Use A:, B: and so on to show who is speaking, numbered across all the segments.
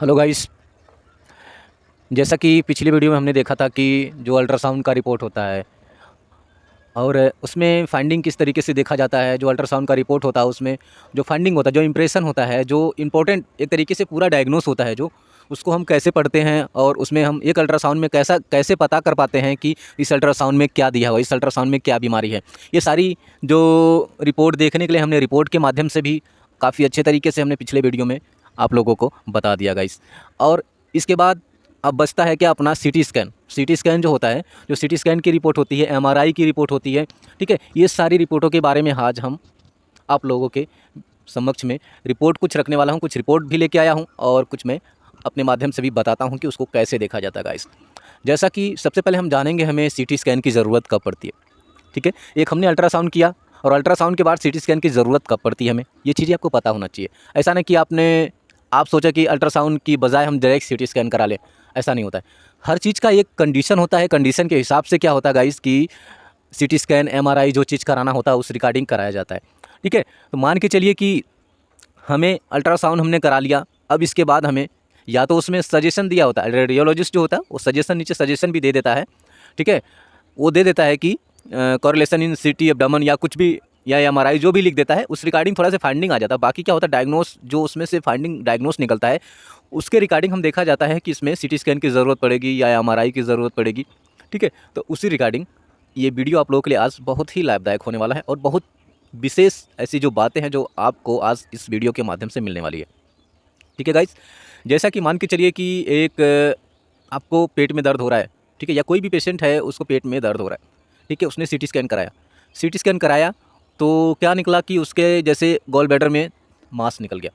A: Hello guys. जैसा कि पिछली वीडियो में हमने देखा था कि जो अल्ट्रासाउंड का रिपोर्ट होता है और उसमें फाइंडिंग किस तरीके से देखा जाता है। जो अल्ट्रासाउंड का रिपोर्ट होता है उसमें जो फाइंडिंग होता है, जो इंप्रेशन होता है, जो इम्पोर्टेंट एक तरीके से पूरा डायग्नोस होता है, जो उसको हम कैसे पढ़ते हैं और उसमें हम एक अल्ट्रासाउंड में कैसे पता कर पाते हैं कि इस अल्ट्रासाउंड में क्या दिया हुआ है, इस अल्ट्रासाउंड में क्या बीमारी है। ये सारी जो रिपोर्ट देखने के लिए हमने रिपोर्ट के माध्यम से भी काफ़ी अच्छे तरीके से हमने पिछले वीडियो में आप लोगों को बता दिया गाइस। और इसके बाद अब बचता है क्या, अपना सीटी स्कैन। सीटी स्कैन जो होता है, जो सीटी स्कैन की रिपोर्ट होती है, एमआरआई की रिपोर्ट होती है, ठीक है। ये सारी रिपोर्टों के बारे में आज हम आप लोगों के समक्ष में रिपोर्ट कुछ रखने वाला हूँ। कुछ रिपोर्ट भी लेके आया हूँ और कुछ मैं अपने माध्यम से भी बताता हूँ कि उसको कैसे देखा जाता है गाइस। जैसा कि सबसे पहले हम जानेंगे हमें सीटी स्कैन की ज़रूरत कब पड़ती है, ठीक है। एक हमने अल्ट्रासाउंड किया और अल्ट्रासाउंड के बाद सीटी स्कैन की ज़रूरत कब पड़ती है, हमें ये चीज़ें आपको पता होना चाहिए। ऐसा नहीं कि आप सोचा कि अल्ट्रासाउंड की बजाय हम डायरेक्ट सीटी स्कैन करा लें, ऐसा नहीं होता है। हर चीज़ का एक कंडीशन होता है। कंडीशन के हिसाब से क्या होता है गाइस कि सीटी स्कैन, एमआरआई जो चीज़ कराना होता है उस रिगार्डिंग कराया जाता है, ठीक है। तो मान के चलिए कि हमें अल्ट्रासाउंड हमने करा लिया। अब इसके बाद हमें या तो उसमें सजेशन दिया होता है, रेडियोलॉजिस्ट जो होता है वो सजेशन नीचे सजेशन भी दे देता है, ठीक है। वो दे देता है कि कोरिलेशन इन सीटी एब्डोमेन या कुछ भी, या एमआरआई जो भी लिख देता है, उस रिगार्डिंग थोड़ा सा फाइंडिंग आ जाता है। बाकी क्या होता है, डायग्नोस जो उसमें से फाइंडिंग डायग्नोस निकलता है उसके रिगार्डिंग हम देखा जाता है कि इसमें सीटी स्कैन की ज़रूरत पड़ेगी या एमआरआई की ज़रूरत पड़ेगी, ठीक है। तो उसी रिगार्डिंग ये वीडियो आप लोगों के लिए आज बहुत ही लाभदायक होने वाला है और बहुत विशेष ऐसी जो बातें हैं जो आपको आज इस वीडियो के माध्यम से मिलने वाली है, ठीक है गाइस। जैसा कि मान के चलिए कि एक आपको पेट में दर्द हो रहा है, ठीक है, या कोई भी पेशेंट है उसको पेट में दर्द हो रहा है, ठीक है। उसने सीटी स्कैन कराया। सीटी स्कैन कराया तो क्या निकला कि उसके जैसे गॉल ब्लैडर में मांस निकल गया।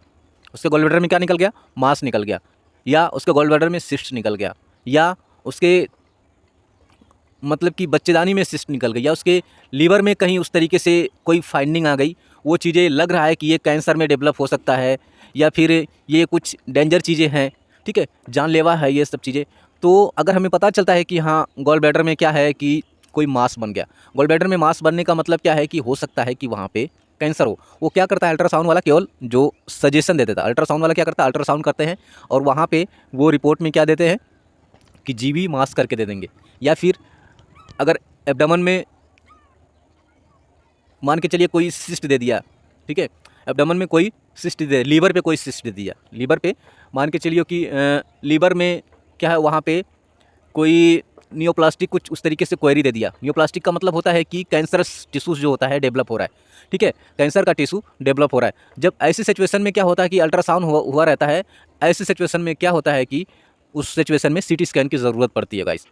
A: उसके गॉल ब्लैडर में क्या निकल गया, मांस निकल गया, या उसके गॉल ब्लैडर में सिस्ट निकल गया, या उसके मतलब कि बच्चेदानी में सिस्ट निकल गई, या उसके लीवर में कहीं उस तरीके से कोई फाइंडिंग आ गई। वो चीज़ें लग रहा है कि ये कैंसर में डेवलप हो सकता है या फिर ये कुछ डेंजर चीज़ें हैं, ठीक है, जानलेवा है ये सब चीज़ें। तो अगर हमें पता चलता है कि हाँ गॉल ब्लैडर में क्या है कि कोई मास बन गया। गॉल ब्लैडर में मास बनने का मतलब क्या है कि हो सकता है कि वहाँ पे कैंसर हो। वो क्या करता है अल्ट्रासाउंड वाला, केवल जो सजेशन दे देता है। अल्ट्रासाउंड वाला क्या करता है, अल्ट्रासाउंड करते हैं और वहाँ पे वो रिपोर्ट में क्या देते हैं कि जीबी मास करके दे देंगे। या फिर अगर एब्डोमेन में मान के चलिए कोई सिस्ट दे दिया, ठीक है, एब्डोमेन में कोई सिस्ट दे, लीवर पे कोई सिस्ट दे दिया, लीवर पे मान के चलिए कि लीवर में क्या है, वहाँ पे कोई नियोप्लास्टिक कुछ उस तरीके से क्वेरी दे दिया। नियोप्लास्टिक का मतलब होता है कि कैंसरस टिश्यूज जो होता है डेवलप हो रहा है, ठीक है, कैंसर का टिश्यू डेवलप हो रहा है। जब ऐसी सिचुएशन में क्या होता है कि अल्ट्रासाउंड हुआ रहता है, ऐसी सिचुएशन में क्या होता है कि उस सिचुएशन में सीटी स्कैन की ज़रूरत पड़ती है गाइस,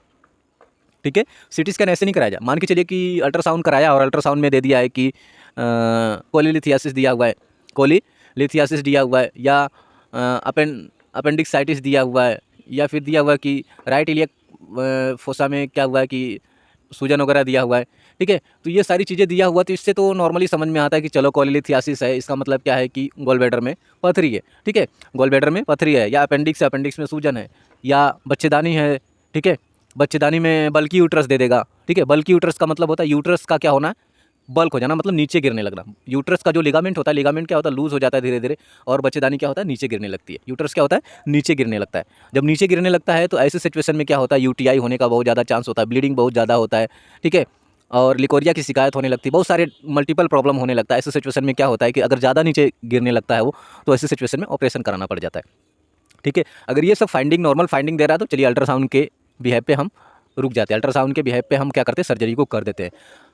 A: ठीक है। सीटी स्कैन ऐसे नहीं कराया जाए। मान के चलिए कि अल्ट्रासाउंड कराया और अल्ट्रासाउंड में दे दिया है कि कोलिलिथियासिस दिया हुआ है, कोलिलिथियासिस दिया हुआ है, या अपेंडिक्साइटिस दिया हुआ है, या फिर दिया हुआ है कि राइट इलियक फोसा में क्या हुआ है कि सूजन वगैरह दिया हुआ है, ठीक है। तो ये सारी चीज़ें दिया हुआ, तो इससे तो नॉर्मली समझ में आता है कि चलो कोलिलिथियासिस है, इसका मतलब क्या है कि गॉल ब्लैडर में पथरी है, ठीक है, गॉल ब्लैडर में पथरी है, या अपेंडिक्स है, अपेंडिक्स में सूजन है, या बच्चेदानी है, ठीक है, बच्चेदानी में बल्कि यूट्रस दे देगा, ठीक है। बल्कि यूट्रस का मतलब होता है यूट्रस का क्या होना, बल्क हो जाना, मतलब नीचे गिरने लगना। यूट्रस का जो लिगामेंट होता है, लिगामेंट क्या होता है, लूज हो जाता है धीरे धीरे, और बच्चेदानी क्या होता है, नीचे गिरने लगती है। यूट्रस क्या होता है, नीचे गिरने लगता है। जब नीचे गिरने लगता है तो ऐसे सिचुएशन में क्या होता है, यूटीआई होने का बहुत ज़्यादा चांस होता है, ब्लीडिंग बहुत ज़्यादा होता है, ठीक है, और लिकोरिया की शिकायत होने लगती है, बहुत सारे मल्टीपल प्रॉब्लम होने लगता है। ऐसे सिचुएशन में क्या होता है कि अगर ज़्यादा नीचे गिरने लगता है वो, तो ऐसे सिचुएशन में ऑपरेशन कराना पड़ जाता है, ठीक है। अगर ये सब फाइंडिंग नॉर्मल फाइंडिंग दे रहा है तो चलिए अल्ट्रासाउंड के बिहेव पे हम रुक जाते हैं। अल्ट्रासाउंड के बिहेव पे हम क्या करते हैं, सर्जरी को कर देते हैं,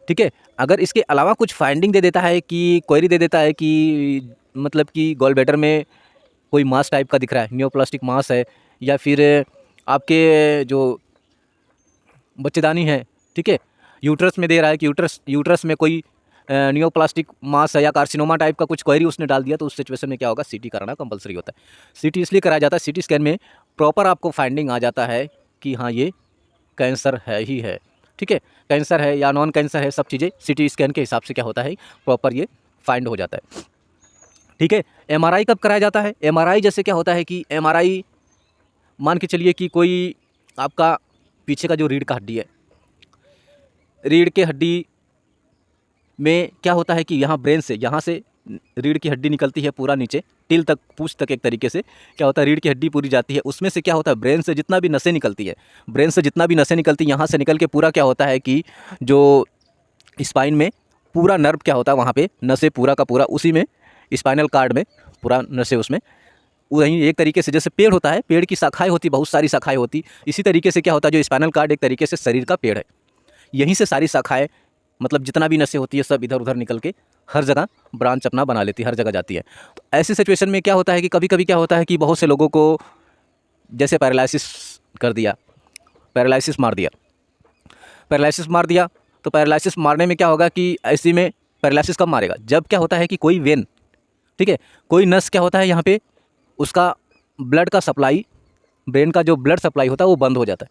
A: ठीक है। अगर इसके अलावा कुछ फाइंडिंग दे देता है कि क्वेरी दे देता है कि मतलब कि गॉल ब्लैडर में कोई मास टाइप का दिख रहा है, नियोप्लास्टिक मास है, या फिर आपके जो बच्चेदानी है, ठीक है, यूट्रस में दे रहा है कि यूट्रस में कोई नियोप्लास्टिक मास है या कार्सिनोमा टाइप का कुछ क्वेरी उसने डाल दिया, तो उस सिचुएशन में क्या होगा, सीटी कराना कंपलसरी होता है। सीटी इसलिए कराया जाता है, सीटी स्कैन में प्रॉपर आपको फाइंडिंग आ जाता है कि हाँ ये कैंसर है ही है, ठीक है, कैंसर है या नॉन कैंसर है, सब चीज़ें सीटी स्कैन के हिसाब से क्या होता है, प्रॉपर ये फाइंड हो जाता है, ठीक है। एमआरआई कब कराया जाता है, एमआरआई जैसे क्या होता है कि एमआरआई मान के चलिए कि कोई आपका पीछे का जो रीढ़ का हड्डी है, रीढ़ के हड्डी में क्या होता है कि यहाँ ब्रेन से, यहाँ से रीढ़ की हड्डी निकलती है पूरा नीचे टिल तक, पूंछ तक, एक तरीके से क्या होता है रीढ़ की हड्डी पूरी जाती है, उसमें से क्या होता है ब्रेन से जितना भी नसें निकलती है, ब्रेन से जितना भी नसें निकलती है यहाँ से निकल के पूरा क्या होता है कि जो स्पाइन में पूरा नर्व क्या होता है वहाँ पे नसें पूरा का पूरा उसी में स्पाइनल कार्ड में पूरा नसें उसमें वहीं एक तरीके से जैसे पेड़ होता है, पेड़ की शाखाएं होती, बहुत सारी शाखाएं होती, इसी तरीके से क्या होता है जो स्पाइनल कार्ड एक तरीके से शरीर का पेड़ है, यहीं से सारी शाखाएं मतलब जितना भी नसें होती है सब इधर उधर निकल के हर जगह ब्रांच अपना बना लेती है, हर जगह जाती है। तो ऐसी सिचुएशन में क्या होता है कि कभी कभी क्या होता है कि बहुत से लोगों को जैसे पैरालिसिस कर दिया, पैरालिसिस मार दिया, पैरालिसिस मार दिया, तो पैरालिसिस मारने में क्या होगा कि ऐसी में पैरालिसिस कब मारेगा जब क्या होता है कि कोई वेन, ठीक है, कोई नस क्या होता है यहाँ पे उसका ब्लड का सप्लाई, ब्रेन का जो ब्लड सप्लाई होता है वो बंद हो जाता है,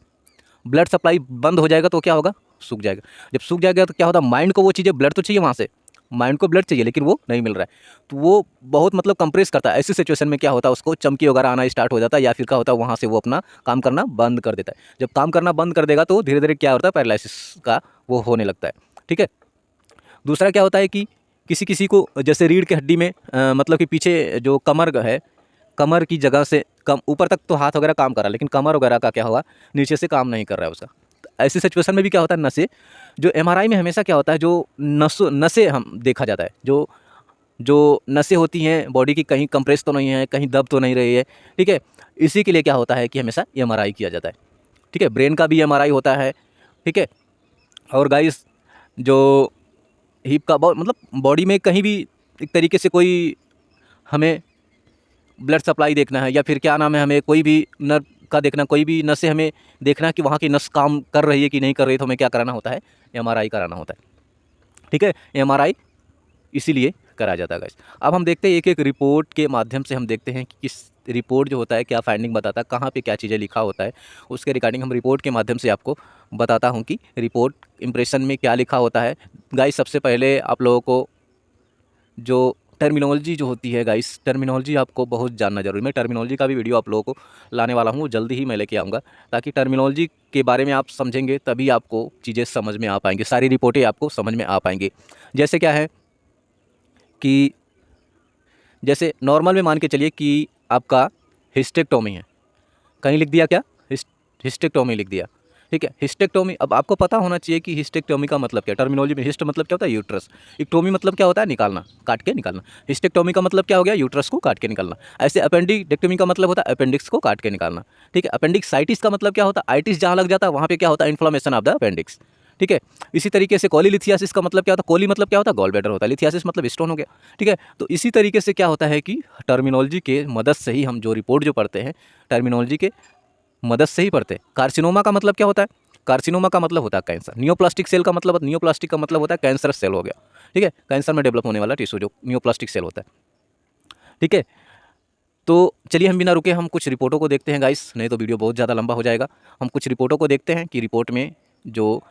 A: ब्लड सप्लाई बंद हो जाएगा तो क्या होगा सूख जाएगा, जब सूख जाएगा तो क्या होता है माइंड को वो चीज़ें ब्लड तो चाहिए वहाँ से, माइंड को ब्लड चाहिए लेकिन वो नहीं मिल रहा है, तो वो बहुत मतलब कंप्रेस करता है, ऐसी सिचुएशन में क्या होता है उसको चमकी वगैरह आना स्टार्ट हो जाता है या फिर क्या होता है वहाँ से वो अपना काम करना बंद कर देता है, जब काम करना बंद कर देगा तो धीरे धीरे क्या होता है पैरालिसिस का वो होने लगता है। ठीक है, दूसरा क्या होता है कि किसी किसी को जैसे रीढ़ की हड्डी में मतलब कि पीछे जो कमर है, कमर की जगह से कम ऊपर तक तो हाथ वगैरह काम कर रहा है लेकिन कमर वगैरह का क्या होगा नीचे से काम नहीं कर रहा है उसका, तो ऐसी सिचुएशन में भी क्या होता है नसें जो एमआरआई में हमेशा क्या होता है जो नसें हम देखा जाता है, जो जो नसें होती हैं बॉडी की कहीं कंप्रेस तो नहीं है, कहीं दब तो नहीं रही है, ठीक है, इसी के लिए क्या होता है कि हमेशा एमआरआई किया जाता है। ठीक है, ब्रेन का भी एमआरआई होता है। ठीक है, और गाइस जो हिप का मतलब बॉडी में कहीं भी एक तरीके से कोई हमें ब्लड सप्लाई देखना है या फिर क्या नाम है हमें कोई भी नर्व का देखना, कोई भी नसें हमें देखना कि वहाँ की नस काम कर रही है कि नहीं कर रही है, तो हमें क्या कराना होता है एमआरआई कराना होता है। ठीक है, एमआरआई इसीलिए कराया जाता है गाइस। अब हम देखते हैं एक एक रिपोर्ट के माध्यम से हम देखते हैं कि किस रिपोर्ट जो होता है क्या फाइंडिंग बताता है, कहाँ पे क्या चीज़ें लिखा होता है, उसके रिगार्डिंग हम रिपोर्ट के माध्यम से आपको बताता हूँ कि रिपोर्ट इम्प्रेशन में क्या लिखा होता है। गाइस सबसे पहले आप लोगों को जो टर्मिनोलॉजी जो होती है गाइस, टर्मिनोलॉजी आपको बहुत जानना जरूरी है। मैं टर्मिनोलॉजी का भी वीडियो आप लोगों को लाने वाला हूँ, जल्दी ही मैं लेके आऊँगा, ताकि टर्मिनोलॉजी के बारे में आप समझेंगे तभी आपको चीज़ें समझ में आ पाएंगी, सारी रिपोर्टें आपको समझ में आ पाएंगी। जैसे क्या है कि जैसे नॉर्मल में मान के चलिए कि आपका हिस्टेक्टोमी है, कहीं लिख दिया क्या हिस्टेक्टोमी लिख दिया। ठीक है, हिस्टेक्टोमी, अब आपको पता होना चाहिए कि हिस्टेक्टोमी का मतलब क्या है। टर्मिनोलॉजी में हिस्ट मतलब क्या होता है यूट्रस, इक्टोमी मतलब क्या होता है निकालना, काट के निकालना। हिस्टेक्टोमी का मतलब क्या हो गया यूट्रस को काट के निकालना। ऐसे अपेंडिक्टेक्टोमी का मतलब होता है अपेंडिक्स को काट के निकालना। ठीक है, अपेंडिक्साइटिस का मतलब क्या होता है आइटिस जहाँ लग जाता है वहाँ पे क्या होता है इन्फ्लेमेशन ऑफ द अपेंडिक्स। ठीक है, इसी तरीके से कोलीलिथियासिस का मतलब क्या होता है, कोली मतलब क्या होता है गॉल ब्लैडर होता है, लिथियासिस मतलब स्टोन हो गया। ठीक है, तो इसी तरीके से क्या होता है कि टर्मिनोलॉजी के मदद से ही हम जो रिपोर्ट जो पढ़ते हैं टर्मिनोलॉजी के मदद से ही पढ़ते हैं। कार्सिनोमा का मतलब क्या होता है, कार्सिनोमा का मतलब होता है कैंसर। नियोप्लास्टिक सेल का मतलब, नियोप्लास्टिक का मतलब होता है कैंसर सेल हो गया। ठीक है, कैंसर में डेवलप होने वाला टिश्यू जो नियोप्लास्टिक सेल होता है। ठीक है, तो चलिए हम बिना रुके हम कुछ रिपोर्टों को देखते हैं गाइस, नहीं तो वीडियो बहुत ज़्यादा लंबा हो जाएगा। हम कुछ रिपोर्टों को देखते हैं कि रिपोर्ट में जो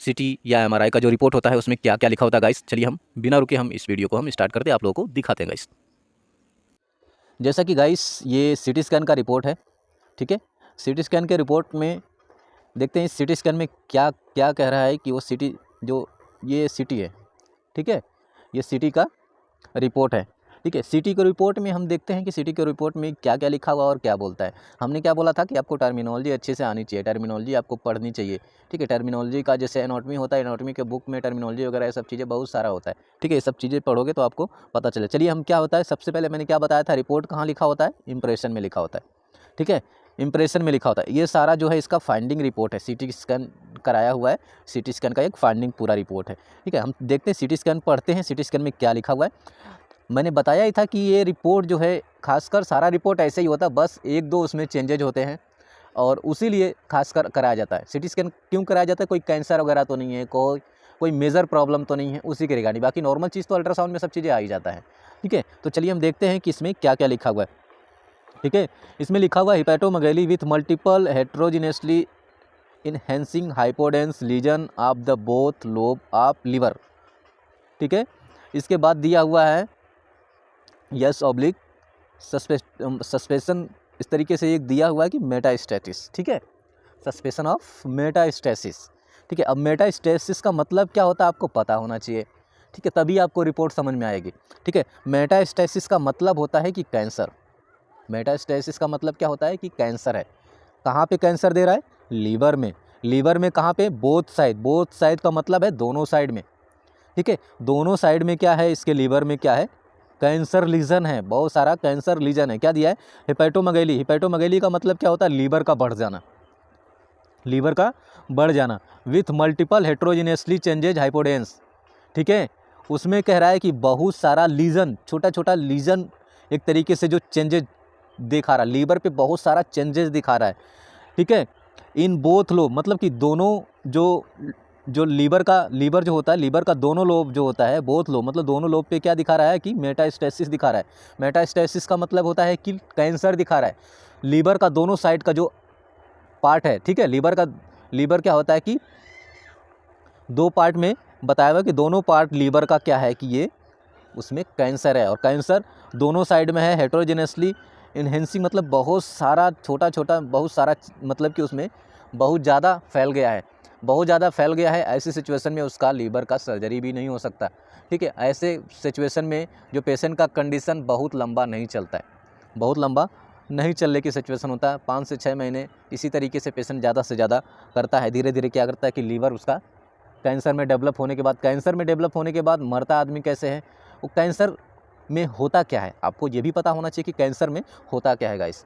A: सिटी या एमआरआई का जो रिपोर्ट होता है उसमें क्या क्या लिखा होता है गाइस। चलिए हम बिना रुके हम इस वीडियो को हम स्टार्ट करते हैं, आप लोगों को दिखाते हैं गाइस। जैसा कि गाइस ये सिटी स्कैन का रिपोर्ट है। ठीक है, सिटी स्कैन के रिपोर्ट में देखते हैं इस सिटी स्कैन में क्या क्या कह रहा है कि वो सिटी जो ये सिटी है। ठीक है, ये सिटी का रिपोर्ट है। ठीक है, सिटी के रिपोर्ट में हम देखते हैं कि सिटी के रिपोर्ट में क्या क्या लिखा हुआ और क्या बोलता है। हमने क्या बोला था कि आपको टर्मिनोलॉजी अच्छे से आनी चाहिए, टर्मिनोलॉजी आपको पढ़नी चाहिए। ठीक है, टर्मिनोलॉजी का जैसे एनाटॉमी होता है, एनाटॉमी के बुक में टर्मिनोलॉजी वगैरह ये सब चीज़ें बहुत सारा होता है। ठीक है, ये सब चीज़ें पढ़ोगे तो आपको पता चले। चलिए हम क्या होता है, सबसे पहले मैंने क्या बताया था, रिपोर्ट कहाँ लिखा होता है, इंप्रेशन में लिखा होता है। ठीक है, इंप्रेशन में लिखा होता है। ये सारा जो है इसका फाइंडिंग रिपोर्ट है, सिटी स्कैन कराया हुआ है, सिटी स्कैन का एक फाइंडिंग पूरा रिपोर्ट है। ठीक है, हम देखते हैं सिटी स्कैन पढ़ते हैं, सिटी स्कैन में क्या लिखा हुआ है। मैंने बताया ही था कि ये रिपोर्ट जो है खासकर सारा रिपोर्ट ऐसे ही होता है, बस एक दो उसमें चेंजेज होते हैं और उसी लिए खासकर कराया जाता है। सिटी स्कैन क्यों कराया जाता है, कोई कैंसर वगैरह तो नहीं है, कोई मेजर प्रॉब्लम तो नहीं है, उसी के रिगार्डिंग। बाकी नॉर्मल चीज़ तो अल्ट्रासाउंड में सब चीज़ें आ ही जाता है। ठीक है, तो चलिए हम देखते हैं कि इसमें क्या क्या लिखा हुआ है। ठीक है, इसमें लिखा हुआ है hepatomegaly with multiple heterogeneously enhancing hypodense lesion of the both lobe of liver. ठीक है, इसके बाद दिया हुआ है यस ऑब्लिक सस्पेंशन, इस तरीके से एक दिया हुआ है कि मेटास्टेसिस। ठीक है, सस्पेंशन ऑफ मेटास्टेसिस। ठीक है, अब मेटास्टेसिस का मतलब क्या होता है आपको पता होना चाहिए। ठीक है, तभी आपको रिपोर्ट समझ में आएगी। ठीक है, मेटास्टेसिस का मतलब होता है कि कैंसर। मेटास्टेसिस का मतलब क्या होता है कि कैंसर है। कहाँ पे कैंसर दे रहा है? लीवर में। लीवर में कहाँ पे? Both side. बोथ साइड का मतलब है दोनों साइड में। ठीक है, दोनों साइड में क्या है इसके लीवर में? क्या है? कैंसर लीजन है, बहुत सारा कैंसर लीजन है। क्या दिया है? हेपेटोमेगैली। हेपेटोमेगैली का मतलब क्या होता है? लीवर का बढ़ जाना, लीवर का बढ़ जाना विथ मल्टीपल हेट्रोजिनियसली चेंजेज हाइपोडेंस। ठीक है, उसमें कह रहा है कि बहुत सारा लीजन, छोटा छोटा लीजन एक तरीके से जो चेंजेज दिखा रहा है, लीवर पे बहुत सारा चेंजेस दिखा रहा है। ठीक है, इन बोथ लोब, मतलब कि दोनों जो लीवर जो होता है, लीवर का दोनों लोब जो होता है, बोथ लोब मतलब दोनों लोब पे क्या दिखा रहा है कि मेटास्टेसिस दिखा रहा है। मेटास्टेसिस का मतलब होता है कि कैंसर दिखा रहा है। लीवर का दोनों साइड का जो पार्ट है, ठीक है, लीवर क्या होता है कि दो पार्ट में बताया हुआ कि दोनों पार्ट लीवर का क्या है कि ये उसमें कैंसर है, और कैंसर दोनों साइड में है। हेट्रोजेनियसली इनहेंसिंग मतलब बहुत सारा छोटा छोटा, बहुत सारा मतलब कि उसमें बहुत ज़्यादा फैल गया है, बहुत ज़्यादा फैल गया है। ऐसी सिचुएशन में उसका लीवर का सर्जरी भी नहीं हो सकता। ठीक है, ऐसे सिचुएशन में जो पेशेंट का कंडीशन बहुत लंबा नहीं चलता है, बहुत लंबा नहीं चलने की सिचुएशन होता है। 5 से 6 महीने इसी तरीके से पेशेंट ज़्यादा से ज़्यादा करता है। धीरे धीरे क्या करता है कि लीवर उसका कैंसर में डेवलप होने के बाद मरता आदमी कैसे है? वो कैंसर में होता क्या है, आपको ये भी पता होना चाहिए कि कैंसर में होता क्या है गाइस।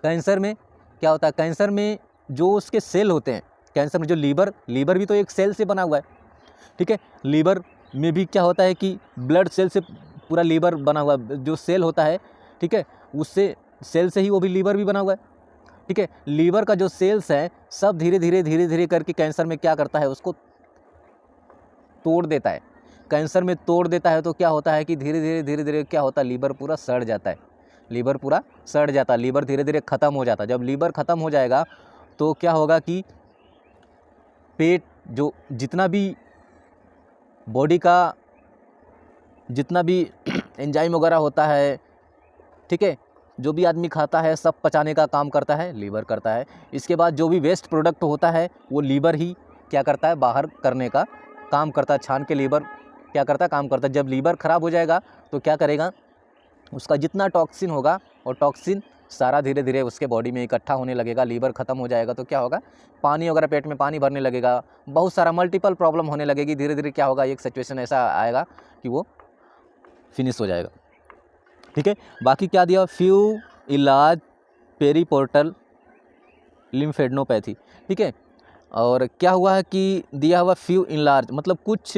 A: कैंसर में क्या होता है? कैंसर में जो उसके सेल होते हैं, कैंसर में जो लीवर भी तो एक सेल से बना हुआ है। ठीक है, लीवर में भी क्या होता है कि ब्लड सेल से पूरा लीवर बना हुआ है, जो सेल होता है। ठीक है, उससे सेल से ही वो भी लीवर भी बना हुआ है। ठीक है, लीवर का जो सेल्स है सब धीरे धीरे करके कैंसर में क्या करता है? उसको तोड़ देता है। कैंसर में तोड़ देता है तो क्या होता है कि धीरे धीरे क्या होता है? लीवर पूरा सड़ जाता है, लीवर पूरा सड़ जाता है, लीवर धीरे धीरे ख़त्म हो जाता है। जब लीवर ख़त्म हो जाएगा तो क्या होगा कि पेट जो जितना भी बॉडी का जितना भी एंजाइम वगैरह होता है, ठीक है, जो भी आदमी खाता है सब पचाने का काम करता है लीवर करता है। इसके बाद जो भी वेस्ट प्रोडक्ट होता है वो लीवर ही क्या करता है? बाहर करने का काम करता है, छान के लीवर क्या करता है? काम करता है। जब लीवर ख़राब हो जाएगा तो क्या करेगा? उसका जितना टॉक्सिन होगा और टॉक्सिन सारा धीरे धीरे उसके बॉडी में इकट्ठा होने लगेगा। लीवर ख़त्म हो जाएगा तो क्या होगा? पानी वगैरह पेट में पानी भरने लगेगा, बहुत सारा मल्टीपल प्रॉब्लम होने लगेगी। धीरे धीरे क्या होगा? एक सिचुएशन ऐसा आएगा कि वो फिनिश हो जाएगा। ठीक है, बाकी क्या दिया? फ्यू इलाज पेरीपोर्टल लिम्फेडेनोपैथी। ठीक है, और क्या हुआ है कि दिया हुआ फ्यू इलाज मतलब कुछ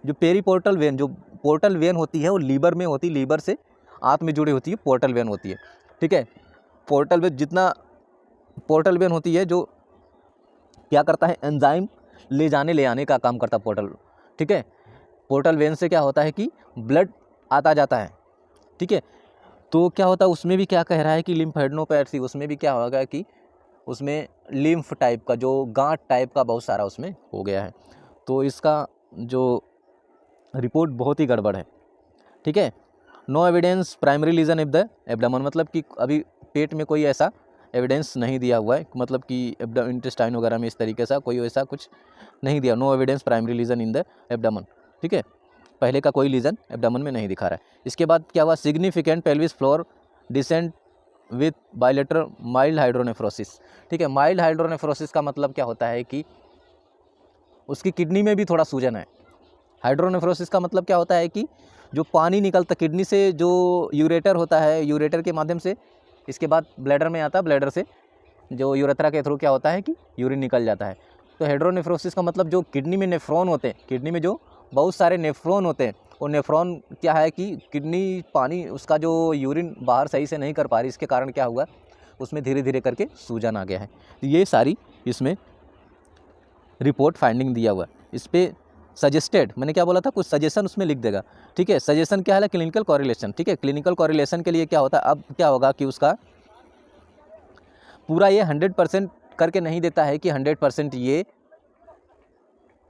A: जो पेरीपोर्टल वेन, जो पोर्टल वेन होती है वो लीवर में होती है, लीवर से आंत में जुड़ी होती है, पोर्टल वेन होती है। ठीक है, पोर्टल वेन जितना पोर्टल वेन होती है जो क्या करता है? एंजाइम ले आने का काम करता है पोर्टल। ठीक है, पोर्टल वेन से क्या होता है कि ब्लड आता जाता है। ठीक है, तो क्या होता है उसमें भी क्या कह रहा है कि लिम्फेडेनोपैथी, उसमें भी क्या होगा कि उसमें लिम्फ टाइप का जो गांठ टाइप का बहुत सारा उसमें हो गया है। तो इसका जो रिपोर्ट बहुत ही गड़बड़ है। ठीक है, no evidence primary lesion if the abdomen, मतलब कि अभी पेट में कोई ऐसा एविडेंस नहीं दिया हुआ है, मतलब कि इंटेस्टाइन वगैरह में इस तरीके से कोई ऐसा कुछ नहीं दिया। No evidence primary lesion in the abdomen. ठीक है, पहले का कोई लीजन एब्डामन में नहीं दिखा रहा है। इसके बाद क्या हुआ? Significant pelvis floor descent with bilateral mild hydronephrosis. ठीक है, माइल्ड हाइड्रोनेफ्रोसिस का मतलब क्या होता है कि उसकी किडनी में भी थोड़ा सूजन है। हाइड्रोनेफ्रोसिस का मतलब क्या होता है कि जो पानी निकलता किडनी से, जो यूरेटर होता है, यूरेटर के माध्यम से इसके बाद ब्लैडर में आता है, ब्लैडर से जो यूरेथ्रा के थ्रू क्या होता है कि यूरिन निकल जाता है। तो हाइड्रोनेफ्रोसिस का मतलब जो किडनी में नेफ्रॉन होते हैं, किडनी में जो बहुत सारे नेफ्रॉन होते हैं, वो नेफ्रॉन क्या है कि किडनी पानी उसका जो यूरिन बाहर सही से नहीं कर पा रही, इसके कारण क्या हुआ? उसमें धीरे धीरे करके सूजन आ गया है। तो ये सारी इसमें रिपोर्ट फाइंडिंग दिया हुआ है। इस पर सजेस्टेड, मैंने क्या बोला था? कुछ सजेशन उसमें लिख देगा। ठीक है, सजेशन क्या है? Clinical correlation. ठीक है, क्लिनिकल कॉरिलेशन के लिए क्या होता है? अब क्या होगा कि उसका पूरा ये 100% करके नहीं देता है कि 100% ये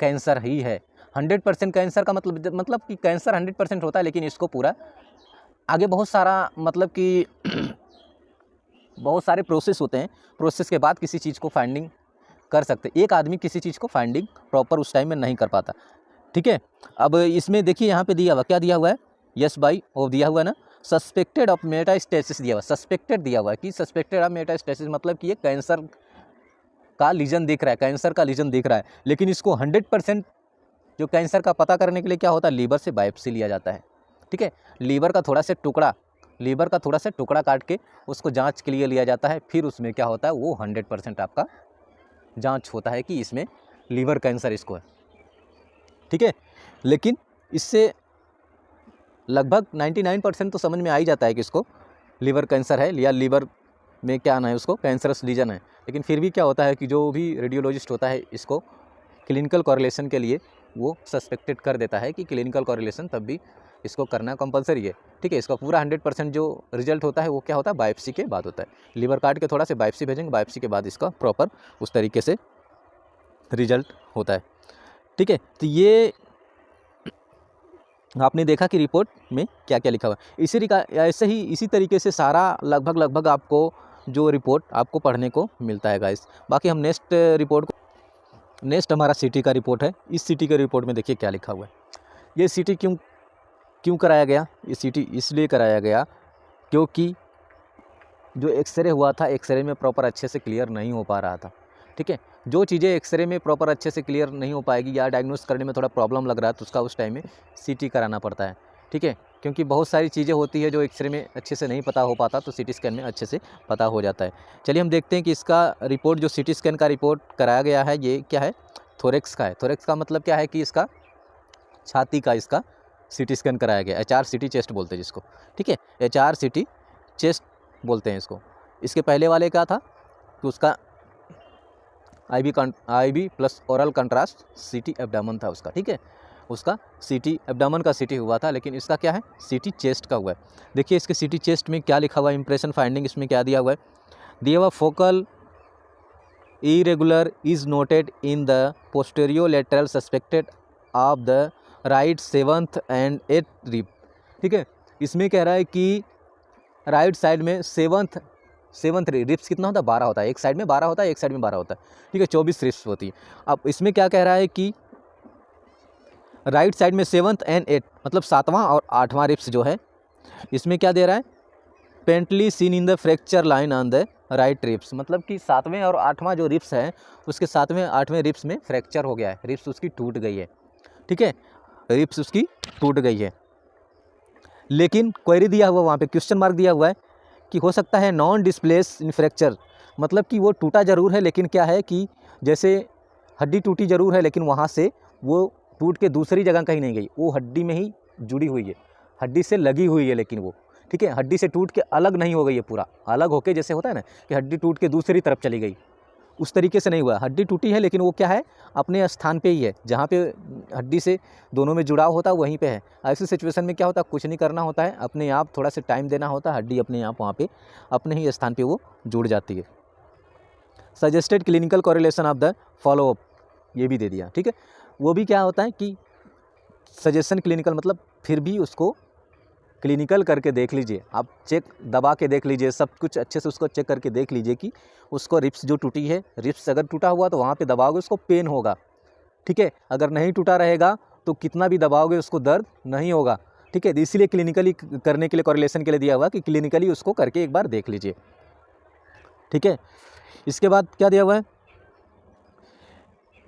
A: कैंसर ही है। 100% कैंसर का मतलब कि कैंसर 100% होता है, लेकिन इसको पूरा आगे बहुत सारा मतलब कि बहुत सारे प्रोसेस होते हैं। प्रोसेस के बाद किसी चीज़ को फाइंडिंग कर सकते। एक आदमी किसी चीज़ को फाइंडिंग प्रॉपर उस टाइम में नहीं कर पाता, ठीक है। अब इसमें देखिए यहाँ पे दिया हुआ, क्या दिया हुआ है, यस बाई ओ दिया हुआ है ना, सस्पेक्टेड ऑफ मेटास्टेसिस दिया हुआ, सस्पेक्टेड दिया हुआ है कि सस्पेक्टेड ऑफ मेटास्टेसिस मतलब कि ये कैंसर का लीजन दिख रहा है, कैंसर का लीजन दिख रहा है। लेकिन इसको 100% जो कैंसर का पता करने के लिए क्या होता है, लीवर से बायोप्सी लिया जाता है, ठीक है। लीवर का थोड़ा सा टुकड़ा काट के उसको जांच के लिए लिया जाता है, फिर उसमें क्या होता है, वो 100% आपका जांच होता है कि इसमें लीवर कैंसर इसको है, ठीक है। लेकिन इससे लगभग 99% तो समझ में आ ही जाता है कि इसको लीवर कैंसर है या लीवर में क्या ना है, उसको कैंसरस लीजन है। लेकिन फिर भी क्या होता है कि जो भी रेडियोलॉजिस्ट होता है इसको क्लिनिकल कॉरिलेशन के लिए वो सस्पेक्टेड कर देता है कि क्लिनिकल कॉरिलेशन तब भी इसको करना कंपलसरी है, ठीक है। इसका पूरा 100% जो रिजल्ट होता है वो क्या होता है, बायोप्सी के बाद होता है। लीवर काट के थोड़ा से बायोप्सी भेजेंगे, बायोप्सी के बाद इसका प्रॉपर उस तरीके से रिजल्ट होता है, ठीक है। तो ये आपने देखा कि रिपोर्ट में क्या क्या लिखा हुआ है। ऐसे ही इसी तरीके से सारा लगभग आपको जो रिपोर्ट आपको पढ़ने को मिलता है गाइस। बाकी हम नेक्स्ट हमारा सिटी का रिपोर्ट है। इस सिटी के रिपोर्ट में देखिए क्या लिखा हुआ है। ये सिटी क्यों कराया गया, ये सिटी इसलिए कराया गया क्योंकि जो एक्सरे हुआ था, एक्सरे में प्रॉपर अच्छे से क्लियर नहीं हो पा रहा था, ठीक है। जो चीज़ें एक्सरे में प्रॉपर अच्छे से क्लियर नहीं हो पाएगी या डायग्नोस करने में थोड़ा प्रॉब्लम लग रहा है तो उसका उस टाइम में सीटी कराना पड़ता है, ठीक है। क्योंकि बहुत सारी चीज़ें होती है जो एक्सरे में अच्छे से नहीं पता हो पाता, तो सीटी स्कैन में अच्छे से पता हो जाता है। चलिए हम देखते हैं कि इसका रिपोर्ट, जो सीटी स्कैन का रिपोर्ट कराया गया है, ये क्या है, थोरेक्स का है। थोरेक्स का मतलब क्या है कि इसका छाती का इसका सीटी स्कैन कराया गया, HRCT चेस्ट बोलते हैं जिसको, ठीक है। HRCT चेस्ट बोलते हैं इसको। इसके पहले वाले क्या था तो उसका IB plus oral contrast CT abdomen था उसका, ठीक है। उसका CT एब्डामन का CT हुआ था, लेकिन इसका क्या है, CT चेस्ट का हुआ है। देखिए इसके CT चेस्ट में क्या लिखा हुआ है, इंप्रेशन फाइंडिंग इसमें क्या दिया हुआ है, दिया हुआ focal irregular is noted in the posterior lateral suspected of the right 7th and 8th rib, ठीक है। इसमें कह रहा है कि राइट साइड में सेवंथ रिप्स कितना होता है, 12 होता है। एक साइड में 12 होता है, एक साइड में 12 होता है, ठीक है। 24 रिप्स होती है। अब इसमें क्या कह रहा है कि राइट साइड में 7th and 8th मतलब 7वां और 8वां रिप्स जो है, इसमें क्या दे रहा है, faintly seen in the fracture line on the right ribs, मतलब कि 7वें और 8वां जो रिप्स है उसके 7वें 8वें रिप्स में फ्रैक्चर हो गया है, रिप्स उसकी टूट गई है, ठीक है, रिप्स उसकी टूट गई है। लेकिन क्वेरी दिया हुआ, वहाँ पे क्वेश्चन मार्क दिया हुआ है कि हो सकता है नॉन डिस्प्लेस इन फ्रैक्चर, मतलब कि वो टूटा ज़रूर है, लेकिन क्या है कि जैसे हड्डी टूटी ज़रूर है, लेकिन वहाँ से वो टूट के दूसरी जगह कहीं नहीं गई, वो हड्डी में ही जुड़ी हुई है, हड्डी से लगी हुई है, लेकिन वो, ठीक है, हड्डी से टूट के अलग नहीं हो गई है, पूरा अलग होके जैसे होता है ना कि हड्डी टूट के दूसरी तरफ चली गई, उस तरीके से नहीं हुआ। हड्डी टूटी है लेकिन वो क्या है, अपने स्थान पे ही है, जहाँ पे हड्डी से दोनों में जुड़ाव होता है वहीं पे है। ऐसी सिचुएशन में क्या होता है, कुछ नहीं करना होता है, अपने आप थोड़ा सा टाइम देना होता है, हड्डी अपने आप वहाँ पे अपने ही स्थान पे वो जुड़ जाती है। Suggested clinical correlation of the follow up ये भी दे दिया, ठीक है। वो भी क्या होता है कि सजेशन क्लिनिकल मतलब फिर भी उसको क्लिनिकल करके देख लीजिए, आप चेक दबा के देख लीजिए, सब कुछ अच्छे से उसको चेक करके देख लीजिए कि उसको रिप्स जो टूटी है, रिप्स अगर टूटा हुआ तो वहाँ पे दबाओगे उसको पेन होगा, ठीक है। अगर नहीं टूटा रहेगा तो कितना भी दबाओगे उसको दर्द नहीं होगा, ठीक है। इसीलिए क्लिनिकली करने के लिए कोरिलेशन के लिए दिया हुआ कि क्लिनिकली उसको करके एक बार देख लीजिए, ठीक है। इसके बाद क्या दिया हुआ है,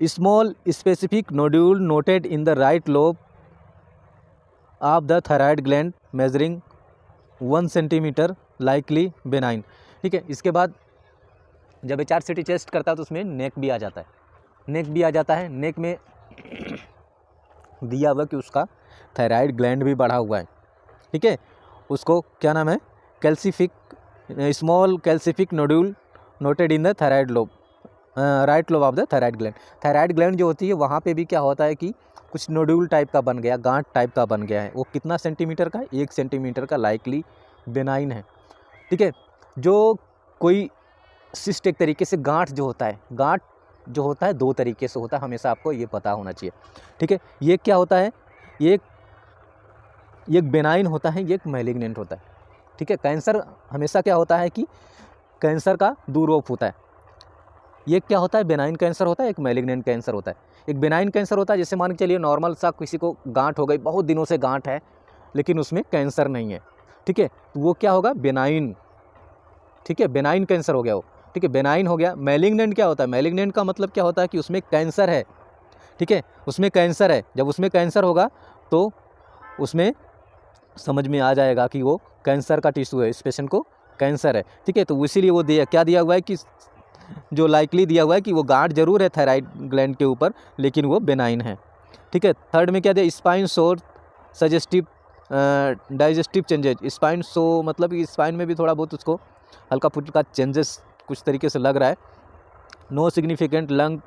A: small specific nodule noted in the right lobe of the thyroid gland measuring 1 centimetre likely benign, ठीक है। इसके बाद जब HRCT टेस्ट करता है तो उसमें नेक भी आ जाता है, नेक में दिया हुआ कि उसका थायराइड ग्लैंड भी बढ़ा हुआ है, ठीक है। उसको क्या नाम है, small calcific nodule noted in the thyroid lobe, right lobe of the thyroid gland. Thyroid gland जो होती है वहाँ पे भी क्या होता है कि कुछ नोड्यूल टाइप का बन गया, गांठ टाइप का बन गया है, वो कितना सेंटीमीटर का, 1 सेंटीमीटर का, लाइकली बेनाइन है, ठीक है। जो कोई सिस्ट एक तरीके से गांठ जो होता है 2 तरीके से होता है, हमेशा आपको ये पता होना चाहिए, ठीक है। ये क्या होता है, ये एक बेनाइन होता है, ये एक मैलिग्नेंट होता है, ठीक है। कैंसर हमेशा क्या होता है कि कैंसर का 2 रूप होता है, ये क्या होता है, बेनाइन कैंसर होता है, एक मैलिग्नेंट कैंसर होता है। एक बेनाइन कैंसर होता है, जैसे मान के चलिए नॉर्मल सा किसी को गांठ हो गई, बहुत दिनों से गांठ है लेकिन उसमें कैंसर नहीं है, ठीक है, तो वो क्या होगा, बेनाइन, ठीक है, बेनाइन कैंसर हो गया वो, ठीक है, बेनाइन हो गया। मैलिग्नेंट क्या होता है, मैलिग्नेंट का मतलब क्या होता है कि उसमें कैंसर है, ठीक है, उसमें कैंसर है। जब उसमें कैंसर होगा तो उसमें समझ में आ जाएगा कि वो कैंसर का टिश्यू है, इस पेशेंट को कैंसर है, ठीक है, तो इसीलिए वो क्या दिया हुआ है कि जो लाइकली दिया हुआ है कि वो गांठ जरूर है थायराइड ग्लैंड के ऊपर लेकिन वो बेनाइन है, ठीक है। थर्ड में क्या दिया, spine show suggestive digestive changes. Spine show मतलब कि स्पाइन में भी थोड़ा बहुत उसको हल्का फुल्का चेंजेस कुछ तरीके से लग रहा है। No significant lung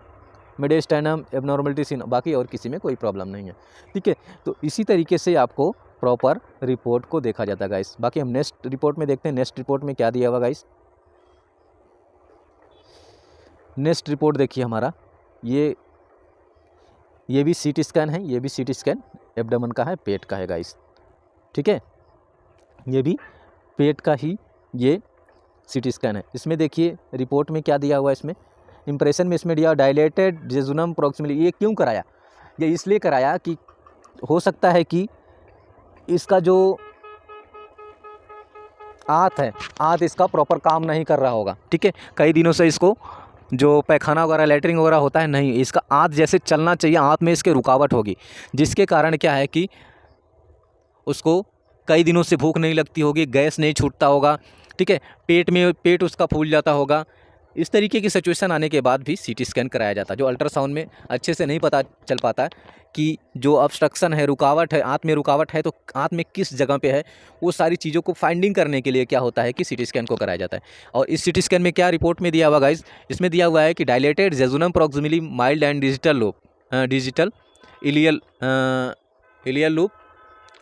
A: mediastinum abnormality seen, बाकी और किसी में कोई प्रॉब्लम नहीं है, ठीक है। तो इसी तरीके से आपको प्रॉपर रिपोर्ट को देखा जाता है गाइस। बाकी हम नेक्स्ट रिपोर्ट में देखते हैं, नेक्स्ट रिपोर्ट में क्या दिया हुआ गाइस। नेक्स्ट रिपोर्ट देखिए हमारा, ये भी सीटी स्कैन है, ये भी सीटी स्कैन एब्डोमेन का है, पेट का है गाइस, ठीक है, ये भी पेट का ही ये सीटी स्कैन है। इसमें देखिए रिपोर्ट में क्या दिया हुआ है, इसमें इंप्रेशन में इसमें दिया डायलेटेड जेजुनम प्रॉक्सिमली। ये क्यों कराया, ये इसलिए कराया कि हो सकता है कि इसका जो आंत है, आंत इसका प्रॉपर काम नहीं कर रहा होगा, ठीक है, कई दिनों से इसको जो पैखाना वगैरह लैटरिन वगैरह होता है नहीं, इसका आंत जैसे चलना चाहिए, आंत में इसके रुकावट होगी, जिसके कारण क्या है कि उसको कई दिनों से भूख नहीं लगती होगी, गैस नहीं छूटता होगा, ठीक है, पेट उसका फूल जाता होगा। इस तरीके की सिचुएशन आने के बाद भी सीटी स्कैन कराया जाता है। जो अल्ट्रासाउंड में अच्छे से नहीं पता चल पाता है कि जो ऑब्स्ट्रक्शन है, रुकावट है, आंत में रुकावट है तो आंत में किस जगह पे है, वो सारी चीज़ों को फाइंडिंग करने के लिए क्या होता है कि सीटी स्कैन को कराया जाता है। और इस सीटी स्कैन में क्या रिपोर्ट में दिया हुआ गाइस, इसमें दिया हुआ है कि dilated jejunum proximally mild and digital loop, digital ileal loop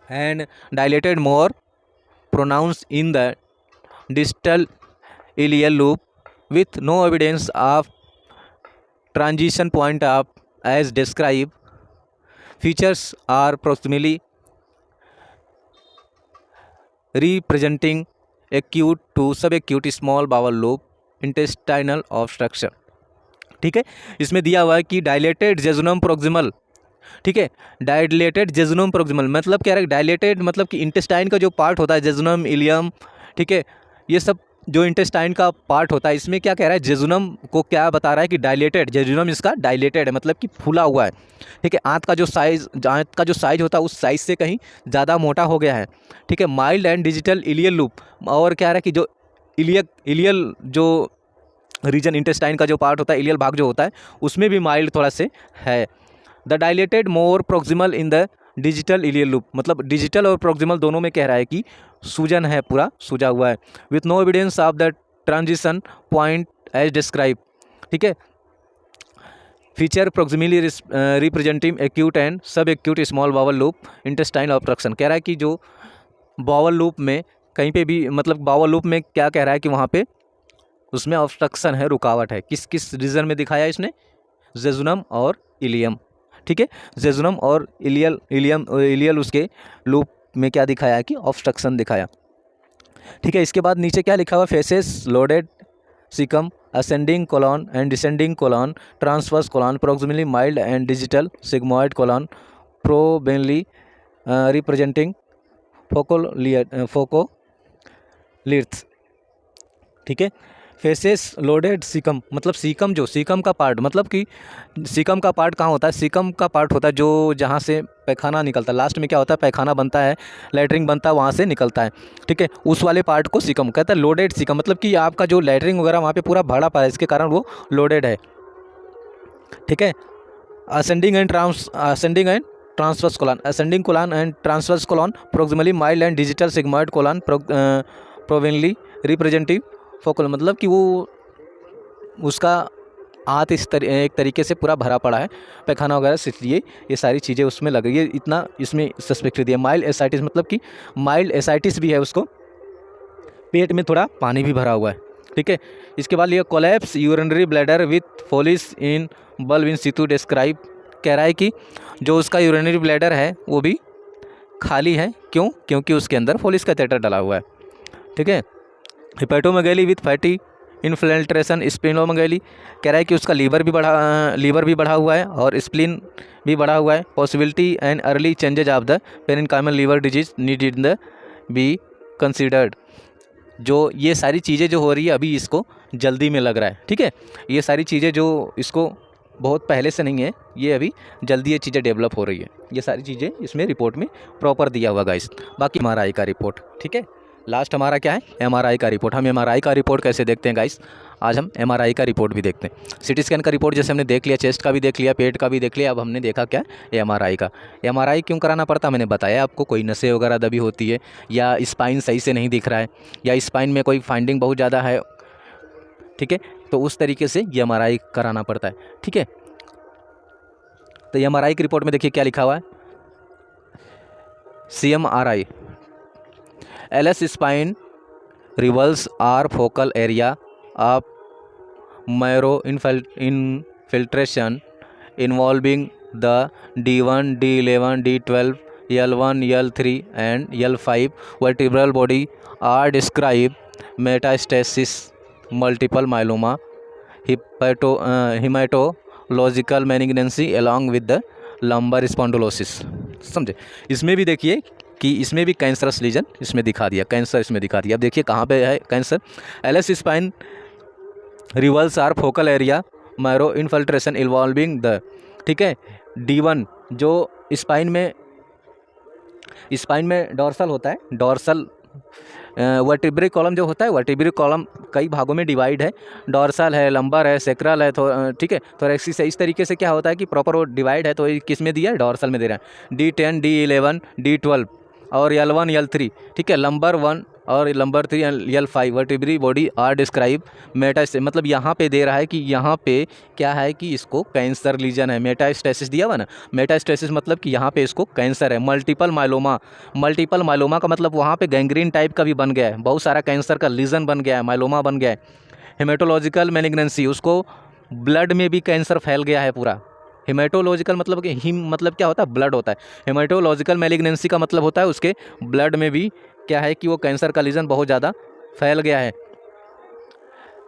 A: and dilated more pronounced in the distal ileal loop with no evidence of transition point up as described. Features are proximally representing acute to subacute small bowel loop intestinal obstruction, ठीक है। इसमें दिया हुआ है कि dilated jejunum proximal, ठीक है, dilated jejunum proximal मतलब क्या है, डायलेटेड मतलब कि इंटेस्टाइन का जो पार्ट होता है, जेजुनम इलियम, ठीक है, ये सब जो इंटेस्टाइन का पार्ट होता है, इसमें क्या कह रहा है, जेजुनम को क्या बता रहा है कि डायलेटेड, जेजुनम इसका डायलेटेड है मतलब कि फूला हुआ है, ठीक है, आंत का जो साइज होता है उस साइज से कहीं ज़्यादा मोटा हो गया है, ठीक है। Mild and digital ileal loop, और क्या रहा है कि जो इलियल जो रीजन इंटेस्टाइन का जो पार्ट होता है, इलियल भाग जो होता है उसमें भी माइल्ड थोड़ा से है। The dilated more proximal in the digital ileal loop, मतलब डिजिटल और प्रोक्सिमल दोनों में कह रहा है कि सूजन है, पूरा सूजा हुआ है। With no evidence of the transition point as describe, ठीक है। Feature proximally representing acute and subacute small bowel loop intestine obstruction, कह रहा है कि जो बावल लूप में कहीं पे भी, मतलब बावल लूप में क्या कह रहा है कि वहाँ पे उसमें ऑब्स्ट्रक्शन है, रुकावट है। किस किस रीजन में दिखाया इसने, जेजुनम और इलियम, ठीक है, जेजुनम और इलियल उसके लूप में क्या दिखाया है कि ऑब्स्ट्रक्शन दिखाया, ठीक है। इसके बाद नीचे क्या लिखा हुआ, faeces loaded caecum ascending colon and descending colon transverse colon proximally mild and digital sigmoid colon probably representing faecoliths, ठीक है। फेसेस लोडेड सीकम मतलब सीकम का पार्ट, मतलब कि सीकम का पार्ट कहाँ होता है, सीकम का पार्ट होता है जो जहाँ से पैखाना निकलता है, लास्ट में क्या होता है, पैखाना बनता है, लैटरिन बनता है, वहाँ से निकलता है, ठीक है, उस वाले पार्ट को सीकम कहता है। लोडेड सीकम मतलब कि आपका जो लैटरिन वगैरह वहाँ पे पूरा भरा पड़ा है, इसके कारण वो लोडेड है, ठीक है। Ascending and transverse colon, ascending colon and transverse colon proximally mild and digital sigmoid colon probably representative focal, मतलब कि वो उसका आंत एक तरीके से पूरा भरा पड़ा है पैखाना वगैरह से, इसलिए ये सारी चीज़ें उसमें लग गई है, इतना इसमें सस्पेक्ट दिया। माइल्ड एसाइटिस मतलब कि माइल्ड एसाइटिस भी है, उसको पेट में थोड़ा पानी भी भरा हुआ है, ठीक है। इसके बाद ये collapse urinary bladder with Foley's in bulb in situ describe, कह रहा है कि जो उसका यूरिनरी ब्लैडर है वो भी खाली है, क्यों, क्योंकि उसके अंदर फोलिस कैथेटर डला हुआ है, ठीक है। Hepatomegaly with fatty infiltration splenomegaly, कह रहा है कि उसका लीवर भी बढ़ा हुआ है और स्प्लीन भी बढ़ा हुआ है। Possibility and early changes of the parenchymal liver disease need the be considered. जो ये सारी चीज़ें जो हो रही है अभी इसको जल्दी में लग रहा है, ठीक है। ये सारी चीज़ें जो इसको बहुत पहले से नहीं है, ये अभी जल्दी ये चीज़ें डेवलप हो रही है। ये सारी चीज़ें इसमें रिपोर्ट में प्रॉपर दिया हुआ गाइस। बाकी MRI का रिपोर्ट, ठीक है। लास्ट हमारा क्या है, MRI का रिपोर्ट। हम MRI का रिपोर्ट कैसे देखते हैं गाइस, आज हम MRI का रिपोर्ट भी देखते हैं। CT स्कैन का रिपोर्ट जैसे हमने देख लिया, चेस्ट का भी देख लिया, पेट का भी देख लिया, अब हमने देखा क्या MRI का। MRI क्यों कराना पड़ता, मैंने बताया आपको, कोई नसें वगैरह दबी होती है या स्पाइन सही से नहीं दिख रहा है या स्पाइन में कोई फाइंडिंग बहुत ज़्यादा है, ठीक है, तो उस तरीके से ये MRI कराना पड़ता है, ठीक है। तो ये MRI की रिपोर्ट में देखिए क्या लिखा हुआ है, CMRI LS spine reveals are focal area of marrow infiltration involving the D1, D11, D12, L1, L3 and L5 vertebral body are described metastasis, multiple myeloma, hematological malignancy along with the lumbar spondylosis। समझे। इसमें भी देखिए कि इसमें भी cancerous legion इसमें दिखा दिया, कैंसर इसमें दिखा दिया। अब देखिए कहाँ पे है cancer, LS spine reveals are focal area marrow infiltration involving the, ठीक है, D1 जो स्पाइन में डॉर्सल होता है, डॉर्सल वर्टिब्रल कॉलम जो होता है, वर्टिब्रल कॉलम कई भागों में डिवाइड है, डॉर्सल है, लंबर है, सेक्रल है, तो ठीक है, थोरैक्सिस है। इस तरीके से क्या होता है कि प्रॉपर वो डिवाइड है, तो ये किस में दिया है, डॉर्सल में दे रहा है। D10, D11, D12 और L1, L3, ठीक है, लंबर 1 और lumbar 3 L5 vertebral body are describe metastasis, मतलब यहाँ पे दे रहा है कि यहाँ पे क्या है कि इसको कैंसर लीजन है, मेटास्टेसिस दिया हुआ ना, मेटास्टेसिस मतलब कि यहाँ पे इसको कैंसर है। मल्टीपल माइलोमा, मल्टीपल माइलोमा का मतलब वहाँ पे गैंग्रीन टाइप का भी बन गया है, बहुत सारा कैंसर का लीजन बन गया है, माइलोमा बन गया है। हेमेटोलॉजिकल मैलिग्नेंसी, उसको ब्लड में भी कैंसर फैल गया है पूरा। हेमेटोलॉजिकल मतलब कि हिम मतलब क्या होता है, ब्लड होता है। हेमेटोलॉजिकल मैलिग्नेंसी का मतलब होता है उसके ब्लड में भी क्या है कि वो कैंसर का लीजन बहुत ज़्यादा फैल गया है।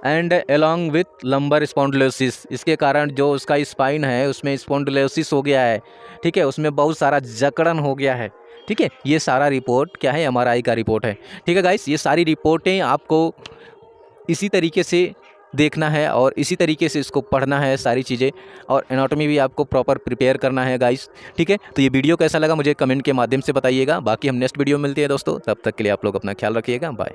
A: And along with lumbar spondylosis, इसके कारण जो उसका स्पाइन है उसमें स्पॉन्डिलोसिस हो गया है, ठीक है, उसमें बहुत सारा जकड़न हो गया है, ठीक है। ये सारा रिपोर्ट क्या है, MRI का रिपोर्ट है, ठीक है गाइस। ये सारी रिपोर्टें आपको इसी तरीके से देखना है और इसी तरीके से इसको पढ़ना है सारी चीज़ें, और एनाटॉमी भी आपको प्रॉपर प्रिपेयर करना है गाइस, ठीक है। तो ये वीडियो कैसा लगा मुझे कमेंट के माध्यम से बताइएगा। बाकी हम नेक्स्ट वीडियो में मिलते हैं दोस्तों, तब तक के लिए आप लोग अपना ख्याल रखिएगा, बाय।